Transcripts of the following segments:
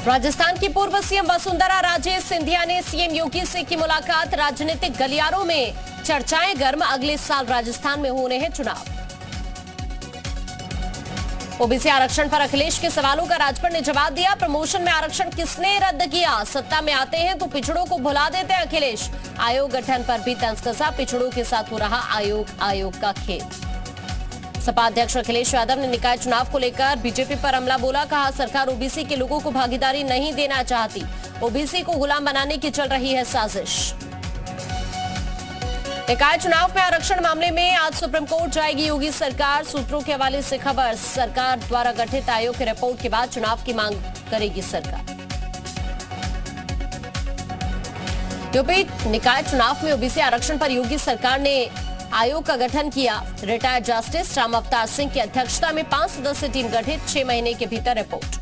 राजस्थान की पूर्व सीएम वसुंधरा राजे सिंधिया ने सीएम योगी से की मुलाकात। राजनीतिक गलियारों में चर्चाएं गर्म। अगले साल राजस्थान में होने हैं चुनाव। ओबीसी आरक्षण पर अखिलेश के सवालों का राजभर ने जवाब दिया। प्रमोशन में आरक्षण किसने रद्द किया? सत्ता में आते हैं तो पिछड़ों को भुला देते हैं अखिलेश। आयोग गठन पर भी तंज कसा। पिछड़ों के साथ हो रहा आयोग का खेल। सपा अध्यक्ष अखिलेश यादव ने निकाय चुनाव को लेकर बीजेपी पर हमला बोला। कहा, सरकार ओबीसी के लोगों को भागीदारी नहीं देना चाहती। ओबीसी को गुलाम बनाने की चल रही है साजिश। निकाय चुनाव में आरक्षण मामले में आज सुप्रीम कोर्ट जाएगी योगी सरकार। सूत्रों के हवाले से खबर, सरकार द्वारा गठित आयोग की रिपोर्ट के बाद चुनाव की मांग करेगी सरकार। यूपी निकाय चुनाव में ओबीसी आरक्षण पर योगी सरकार ने आयोग का गठन किया। रिटायर्ड जस्टिस राम अवतार सिंह की अध्यक्षता में 5 सदस्यीय टीम गठित। 6 महीने के भीतर रिपोर्ट।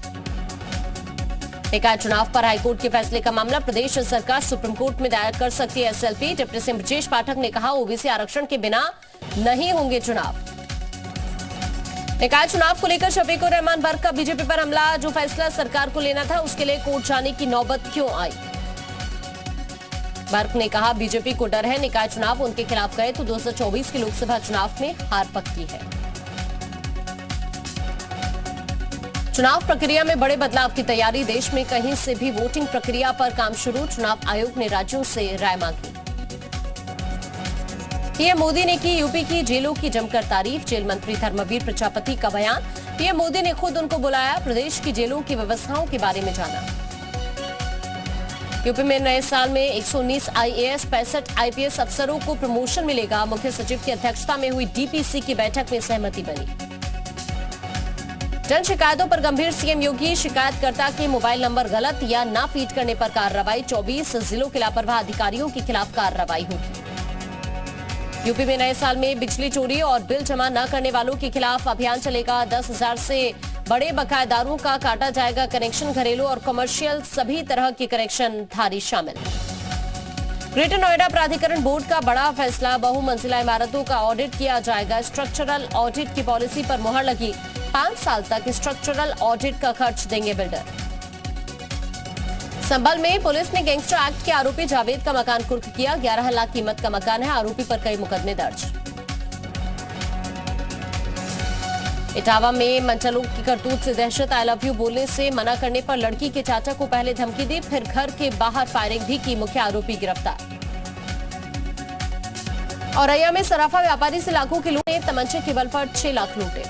निकाय चुनाव पर हाईकोर्ट के फैसले का मामला प्रदेश सरकार सुप्रीम कोर्ट में दायर कर सकती है SLP. Deputy CM Brajesh Pathak ने कहा, ओबीसी आरक्षण के बिना नहीं होंगे चुनाव। निकाय चुनाव को लेकर शफीक उर रहमान वर्ग का बीजेपी पर हमला। जो फैसला सरकार को लेना था उसके लिए कोर्ट जाने की नौबत क्यों आई? वर्ग ने कहा, बीजेपी को डर है निकाय चुनाव उनके खिलाफ गए तो 2024 के लोकसभा चुनाव में हार पक्की है। चुनाव प्रक्रिया में बड़े बदलाव की तैयारी। देश में कहीं से भी वोटिंग प्रक्रिया पर काम शुरू। चुनाव आयोग ने राज्यों से राय मांगी। पीएम मोदी ने की यूपी की जेलों की जमकर तारीफ। जेल मंत्री धर्मवीर प्रजापति का बयान। पीएम मोदी ने खुद उनको बुलाया, प्रदेश की जेलों की व्यवस्थाओं के बारे में जाना। यूपी में नए साल में 119 आईएएस 65 आईपीएस अफसरों को प्रमोशन मिलेगा। मुख्य सचिव की अध्यक्षता में हुई डीपीसी की बैठक में सहमति बनी। जन शिकायतों पर गंभीर सीएम योगी। शिकायतकर्ता के मोबाइल नंबर गलत या ना फीड करने पर कार्रवाई। 24 जिलों के लापरवाह अधिकारियों के खिलाफ कार्रवाई होगी। यूपी में नए साल में बिजली चोरी और बिल जमा न करने वालों के खिलाफ अभियान चलेगा। 10,000 से बड़े बकायेदारों का काटा जाएगा कनेक्शन। घरेलू और कमर्शियल सभी तरह के कनेक्शन धारी शामिल। ग्रेटर नोएडा प्राधिकरण बोर्ड का बड़ा फैसला। बहुमंजिला इमारतों का ऑडिट किया जाएगा। स्ट्रक्चरल ऑडिट की पॉलिसी पर मुहर लगी। 5 साल तक स्ट्रक्चरल ऑडिट का खर्च देंगे बिल्डर। संभल में पुलिस ने गैंगस्टर एक्ट के आरोपी जावेद का मकान कुर्क किया। 11 लाख कीमत का मकान है। आरोपी पर कई मुकदमे दर्ज। इटावा में मंचलों की करतूत से दहशत। आई लव यू बोलने से मना करने पर लड़की के चाचा को पहले धमकी दी, फिर घर के बाहर फायरिंग भी की। मुख्य आरोपी गिरफ्तार। औरैया में सराफा व्यापारी से लाखों की लूट। तमंचे के बल पर 6 लाख लूटे।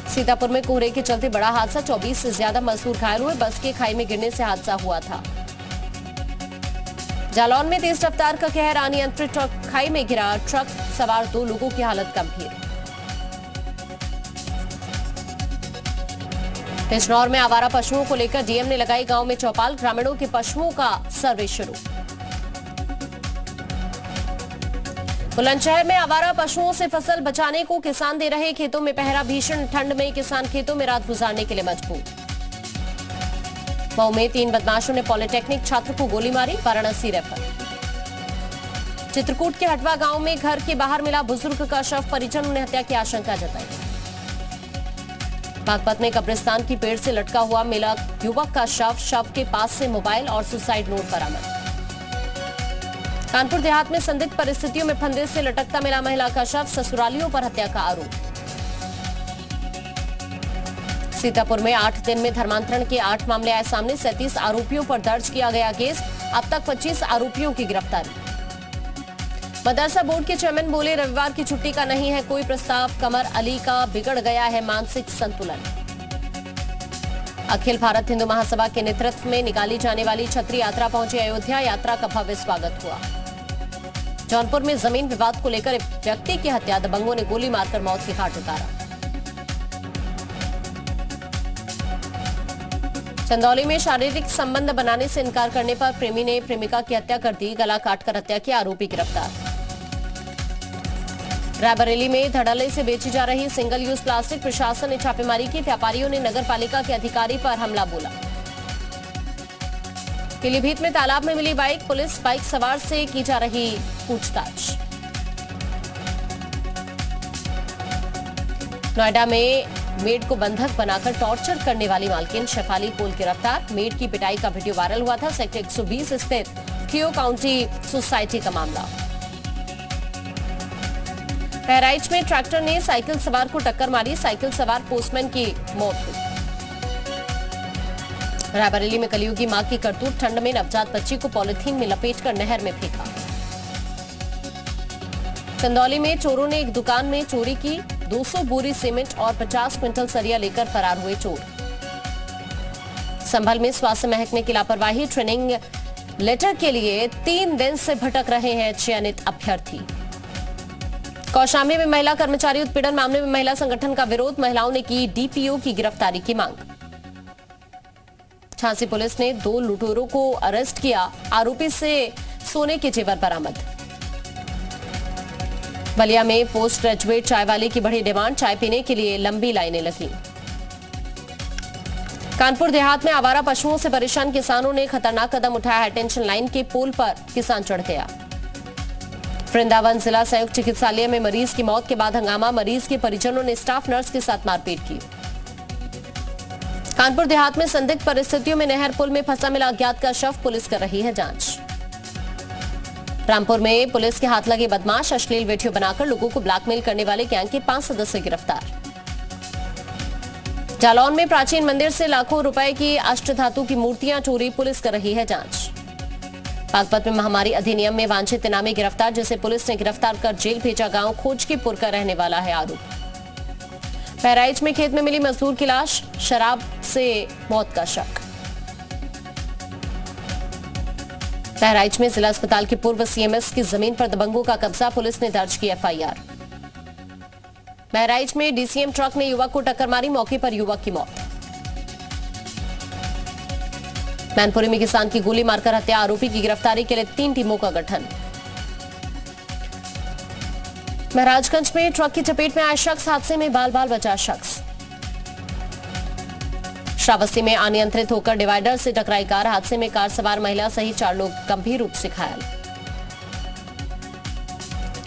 सीतापुर में कोहरे के चलते बड़ा हादसा। 24 से ज्यादा मजदूर घायल हुए। बस के खाई में गिरने से हादसा हुआ था। जालौन में तेज रफ्तार का कहर। अनियंत्रित ट्रक खाई में गिरा। ट्रक सवार 2 लोगों की हालत गंभीर। बिजनौर में आवारा पशुओं को लेकर डीएम ने लगाई गांव में चौपाल। ग्रामीणों के पशुओं का सर्वे शुरू। बुलंदशहर में आवारा पशुओं से फसल बचाने को किसान दे रहे खेतों में पहरा। भीषण ठंड में किसान खेतों में रात गुजारने के लिए मजबूर। मऊ में 3 बदमाशों ने पॉलिटेक्निक छात्र को गोली मारी। वाराणसी रेफर। चित्रकूट के हटवा गांव में घर के बाहर मिला बुजुर्ग का शव। परिजनों ने हत्या की आशंका जताई। बागपत में कब्रिस्तान की पेड़ से लटका हुआ मिला युवक का शव के पास से मोबाइल और सुसाइड नोट बरामद। कानपुर देहात में संदिग्ध परिस्थितियों में फंदे से लटकता मिला महिला का शव। ससुरालियों पर हत्या का आरोप। सीतापुर में 8 दिन में धर्मांतरण के 8 मामले आए सामने। 37 आरोपियों पर दर्ज किया गया केस। अब तक 25 आरोपियों की गिरफ्तारी। मदरसा बोर्ड के चेयरमैन बोले, रविवार की छुट्टी का नहीं है कोई प्रस्ताव। कमर अली का बिगड़ गया है मानसिक संतुलन। अखिल भारत हिंदू महासभा के नेतृत्व में निकाली जाने वाली छत्री यात्रा पहुंची अयोध्या। यात्रा का भव्य स्वागत हुआ। जौनपुर में जमीन विवाद को लेकर एक व्यक्ति की हत्या। दबंगों ने गोली मारकर मौत के घाट उतारा। चंदौली में शारीरिक संबंध बनाने से इनकार करने पर प्रेमी ने प्रेमिका की हत्या कर दी। गला काटकर हत्या की। आरोपी गिरफ्तार। रायबरेली में धड़ल्ले से बेची जा रही सिंगल यूज प्लास्टिक। प्रशासन ने छापेमारी की। व्यापारियों ने नगर पालिका के अधिकारी पर हमला बोला। पीलीभीत में तालाब में मिली बाइक। पुलिस बाइक सवार से की जा रही पूछताछ। नोएडा में मेड को बंधक बनाकर टॉर्चर करने वाली मालकिन शेफाली पोल गिरफ्तार। मेड की पिटाई का वीडियो वायरल हुआ था। सेक्टर 120 स्थित क्लियो काउंटी सोसाइटी का मामला। बहराइच में ट्रैक्टर ने साइकिल सवार को टक्कर मारी। साइकिल सवार पोस्टमैन की मौत हुई। रायबरेली में कलयुगी मां की करतूत, ठंड में नवजात बच्ची को पॉलिथीन में लपेटकर नहर में फेंका। चंदौली में चोरों ने एक दुकान में चोरी की। 200 बोरी सीमेंट और 50 क्विंटल सरिया लेकर फरार हुए चोर। संभल में स्वास्थ्य महकमे की लापरवाही, ट्रेनिंग लेटर के लिए 3 दिन से भटक रहे हैं चयनित अभ्यर्थी। कौशाम्बी में महिला कर्मचारी उत्पीड़न मामले में महिला संगठन का विरोध, महिलाओं ने की डीपीओ की गिरफ्तारी की मांग। झांसी पुलिस ने 2 लुटेरों को अरेस्ट किया। आरोपी से सोने के जेवर बरामद। बलिया में पोस्ट ग्रेजुएट चाय वाले की बढ़ी डिमांड, चाय पीने के लिए लंबी लाइनें लगी। कानपुर देहात में आवारा पशुओं से परेशान किसानों ने खतरनाक कदम उठाया। हाईटेंशन लाइन के पोल पर किसान चढ़ गया। वृंदावन जिला संयुक्त चिकित्सालय में मरीज की मौत के बाद हंगामा, मरीज के परिजनों ने स्टाफ नर्स के साथ मारपीट की। कानपुर देहात में संदिग्ध परिस्थितियों में नहर पुल में फंसा मिला अज्ञात का शव, पुलिस कर रही है जांच। रामपुर में पुलिस के हाथ लगे बदमाश, अश्लील वीडियो बनाकर लोगों को ब्लैकमेल करने वाले गैंग के 5 सदस्य गिरफ्तार। जालौन में प्राचीन मंदिर से लाखों रुपए की अष्टधातु की मूर्तियां चोरी, पुलिस कर रही है जांच। बागपत में महामारी अधिनियम में वांछित इनामी गिरफ्तार, जिसे पुलिस ने गिरफ्तार कर जेल भेजा। गांव खोजकीपुर का रहने वाला है आरोप। बहराइच में खेत में मिली मजदूर की लाश, शराब से मौत का शक। बहराइच में जिला अस्पताल के पूर्व सीएमएस की जमीन पर दबंगों का कब्जा, पुलिस ने दर्ज की एफआईआर। बहराइच में डीसीएम ट्रक ने युवक को टक्कर मारी, मौके पर युवक की मौत। मैनपुरी में किसान की गोली मारकर हत्या, आरोपी की गिरफ्तारी के लिए 3 टीमों का गठन। महाराजगंज में ट्रक की चपेट में आए शख्स, हादसे में बाल बाल बचा शख्स। श्रावस्ती में अनियंत्रित होकर डिवाइडर से टकराई कार, हादसे में कार सवार महिला सहित 4 लोग गंभीर रूप से घायल।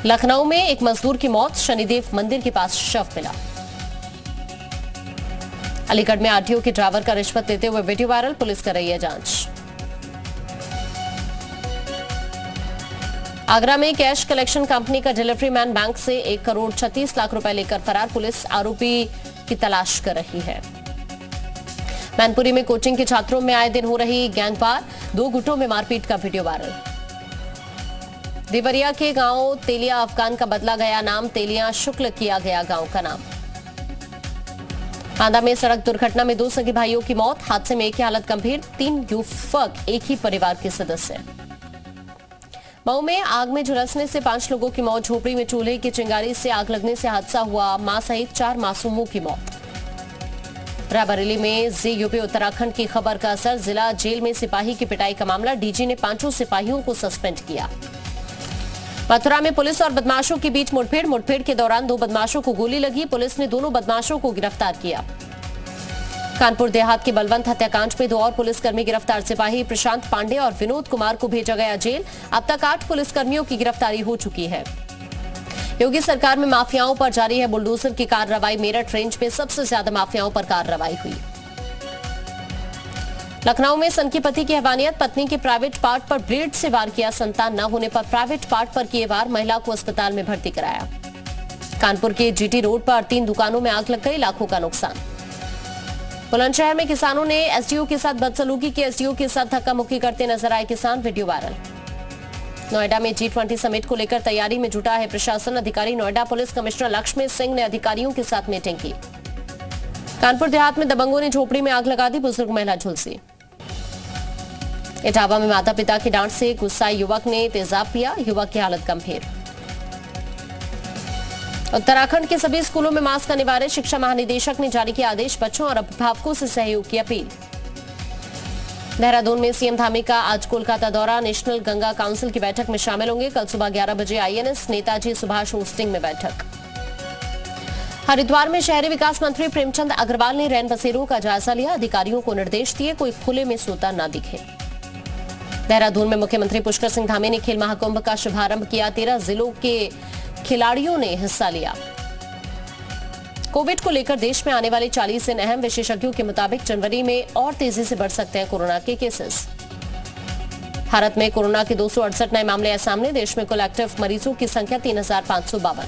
लखनऊ में एक मजदूर की मौत, शनिदेव मंदिर के पास शव मिला। अलीगढ़ में आरटीओ के ड्राइवर का रिश्वत लेते हुए वीडियो वायरल, पुलिस कर रही है जांच। आगरा में कैश कलेक्शन कंपनी का डिलीवरी मैन बैंक से 1 करोड़ 36 लाख रुपए लेकर फरार, पुलिस आरोपी की तलाश कर रही है। मैनपुरी में कोचिंग के छात्रों में आए दिन हो रही गैंगवार, 2 गुटों में मारपीट का वीडियो वायरल। देवरिया के गांव तेलिया अफगान का बदला गया नाम, तेलिया शुक्ल किया गया गांव का नाम। बांदा में सड़क दुर्घटना में 2 सगे भाइयों की मौत, हादसे में एक की हालत गंभीर, 3 युवक एक ही परिवार के सदस्य। मऊ में आग में झुलसने से 5 लोगों की मौत, झोपड़ी में चूल्हे की चिंगारी से आग लगने से हादसा हुआ, मां सहित 4 मासूमों की मौत। रायबरेली में जेयूपी उत्तराखंड की खबर का असर, जिला जेल में सिपाही की पिटाई का मामला, डीजी ने 5 सिपाहियों को सस्पेंड किया। मथुरा में पुलिस और बदमाशों के बीच मुठभेड़ के दौरान 2 बदमाशों को गोली लगी, पुलिस ने दोनों बदमाशों को गिरफ्तार किया। कानपुर देहात के बलवंत हत्याकांड में 2 और पुलिसकर्मी गिरफ्तार, सिपाही प्रशांत पांडे और विनोद कुमार को भेजा गया जेल। अब तक 8 पुलिसकर्मियों की गिरफ्तारी हो चुकी है। योगी सरकार में माफियाओं पर जारी है बुलडोजर की कार्रवाई, मेरठ रेंज में सबसे ज्यादा माफियाओं पर कार्रवाई हुई। लखनऊ में सन की पति की हैवानियत, पत्नी के प्राइवेट पार्ट पर ब्लेड से वार किया, संतान न होने पर प्राइवेट पार्ट पर किए वार, महिला को अस्पताल में भर्ती कराया। कानपुर के जीटी रोड पर 3 दुकानों में आग लग गई, लाखों का नुकसान। बुलंदशहर में किसानों ने एसडीओ के साथ बदसलूकी की, एसडीओ के साथ धक्का मुक्की करते नजर आए किसान, वीडियो वायरल। नोएडा में G20 समिट को लेकर तैयारी में जुटा है प्रशासन, अधिकारी। नोएडा पुलिस कमिश्नर लक्ष्मी सिंह ने अधिकारियों के साथ मीटिंग की। कानपुर देहात में दबंगों ने झोपड़ी में आग लगा दी, बुजुर्ग महिला झुलसी। इटावा में माता पिता की डांट से गुस्साए युवक ने तेजाब पिया, युवक की हालत गंभीर। उत्तराखंड के सभी स्कूलों में मास्क अनिवार्य, शिक्षा महानिदेशक ने जारी किया आदेश, बच्चों और अभिभावकों से सहयोग की अपील। देहरादून में सीएम धामी का आज कोलकाता दौरा, नेशनल गंगा काउंसिल की बैठक में शामिल होंगे। कल सुबह 11 बजे आईएनएस नेताजी सुभाष होस्टिंग में बैठक। हरिद्वार में शहरी विकास मंत्री प्रेमचंद अग्रवाल ने रैन बसेरों का जायजा लिया, अधिकारियों को निर्देश दिए कोई खुले में सोता न दिखे। देहरादून में मुख्यमंत्री पुष्कर सिंह धामी ने खेल महाकुंभ का शुभारंभ किया, 13 जिलों के खिलाड़ियों ने हिस्सा लिया। कोविड को लेकर देश में आने वाले 40 दिन अहम। विशेषज्ञों के मुताबिक जनवरी में और तेजी से बढ़ सकते हैं कोरोना के केसेस। भारत में कोरोना के 268 नए मामले आए सामने। देश में कुल एक्टिव मरीजों की संख्या 3,552।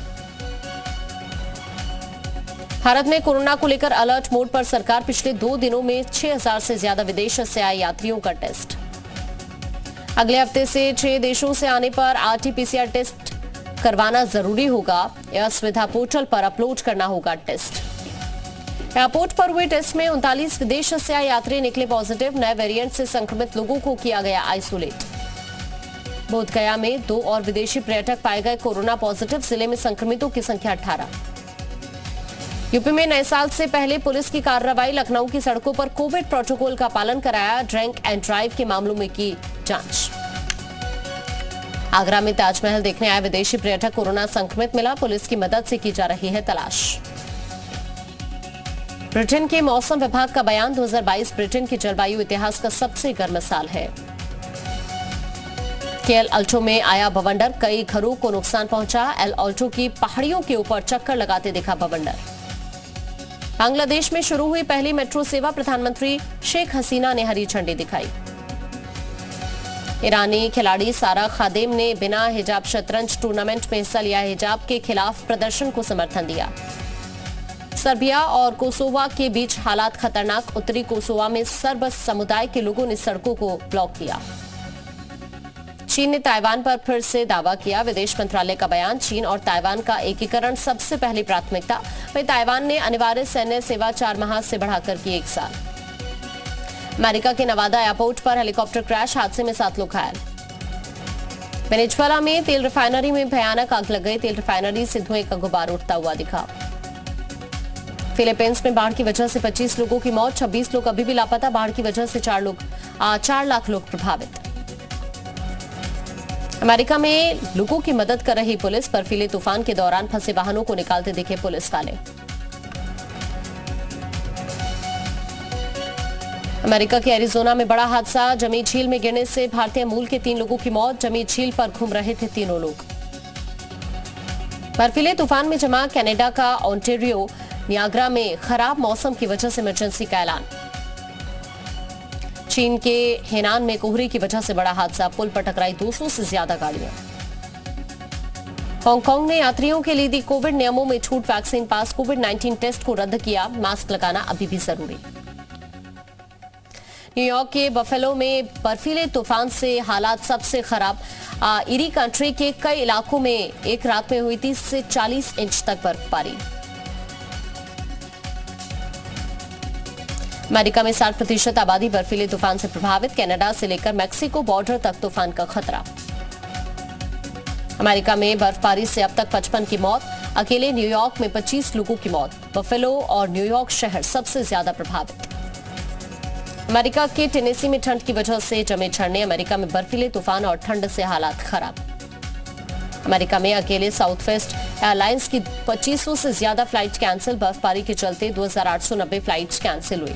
भारत में कोरोना को लेकर अलर्ट मोड पर सरकार। पिछले 2 दिनों में 6,000 से ज्यादा विदेश से आए यात्रियों का टेस्ट। अगले हफ्ते से 6 देशों से आने पर RT-PCR टेस्ट करवाना जरूरी होगा। एयर सुविधा पोर्टल पर अपलोड करना होगा टेस्ट। एयरपोर्ट पर हुए टेस्ट में 39 विदेश से आए यात्री निकले पॉजिटिव। नए वेरिएंट से संक्रमित लोगों को किया गया आइसोलेट। बोधगया में 2 और विदेशी पर्यटक पाए गए कोरोना पॉजिटिव। जिले में संक्रमितों की संख्या 18। यूपी में नए साल से पहले पुलिस की कार्रवाई। लखनऊ की सड़कों पर कोविड प्रोटोकॉल का पालन कराया। ड्रिंक एंड ड्राइव के मामलों में की जांच। आगरा में ताजमहल देखने आए विदेशी पर्यटक कोरोना संक्रमित मिला। पुलिस की मदद से की जा रही है तलाश। ब्रिटेन के मौसम विभाग का बयान। 2022 ब्रिटेन की जलवायु इतिहास का सबसे गर्म साल है। केएल अल्टो में आया बवंडर। कई घरों को नुकसान पहुंचा। एल अल्टो की पहाड़ियों के ऊपर चक्कर लगाते दिखा बवंडर। बांग्लादेश में शुरू हुई पहली मेट्रो सेवा। प्रधानमंत्री शेख हसीना ने हरी झंडी दिखाई। ईरानी खिलाड़ी सारा खादेम ने बिना हिजाब शतरंज टूर्नामेंट में हिस्सा लिया। हिजाब के खिलाफ प्रदर्शन को समर्थन दिया। सर्बिया और कोसोवा के बीच हालात खतरनाक। उत्तरी कोसोवा में सर्ब समुदाय के लोगों ने सड़कों को ब्लॉक किया। चीन ने ताइवान पर फिर से दावा किया। विदेश मंत्रालय का बयान। चीन और ताइवान का एकीकरण सबसे पहली प्राथमिकता। वहीं ताइवान ने अनिवार्य सैन्य सेवा 4 माह से बढ़ाकर की 1 साल। अमेरिका के नवादा एयरपोर्ट पर हेलीकॉप्टर क्रैश। हादसे में 7 लोग घायल। वेनेजुएला में तेल रिफाइनरी में भयानक आग लग गई। तेल रिफाइनरी से धुएं का गुबार उठता हुआ दिखा। फिलीपींस में बाढ़ की वजह से 25 लोगों की मौत। 26 लोग अभी भी लापता। बाढ़ की वजह से 4 लाख लोग प्रभावित। अमेरिका में लोगों की मदद कर रही पुलिस। बर्फीले तूफान के दौरान फंसे वाहनों को निकालते दिखे पुलिस वाले। अमेरिका के एरिजोना में बड़ा हादसा। जमी झील में गिरने से भारतीय मूल के 3 लोगों की मौत। जमी झील पर घूम रहे थे तीनों लोग। बर्फीले तूफान में जमा कनाडा का ओंटारियो नियाग्रा में खराब मौसम की वजह से इमरजेंसी का ऐलान। चीन के हेनान में कोहरे की वजह से बड़ा हादसा। पुल पर टकराई 200 से ज्यादा गाड़ियां। हांगकांग ने यात्रियों के लिए दी कोविड नियमों में छूट। वैक्सीन पास। कोविड-19 टेस्ट को रद्द किया। मास्क लगाना अभी भी जरूरी। न्यूयॉर्क के बफेलो में बर्फीले तूफान से हालात सबसे खराब। इरी कंट्री के कई इलाकों में एक रात में हुई 30 से 40 इंच तक बर्फबारी। अमेरिका में 60% आबादी बर्फीले तूफान से प्रभावित। कनाडा से लेकर मैक्सिको बॉर्डर तक तूफान का खतरा। अमेरिका में बर्फबारी से अब तक 55 की मौत। अकेले न्यूयॉर्क में 25 लोगों की मौत। बफेलो और न्यूयॉर्क शहर सबसे ज्यादा प्रभावित। अमेरिका के टेनेसी में ठंड की वजह से जमे झरने। अमेरिका में बर्फीले तूफान और ठंड से हालात खराब। अमेरिका में अकेले साउथ वेस्ट एयरलाइंस की 2500 से ज्यादा फ्लाइट कैंसिल। बर्फबारी के चलते 2890 फ्लाइट्स कैंसिल हुई।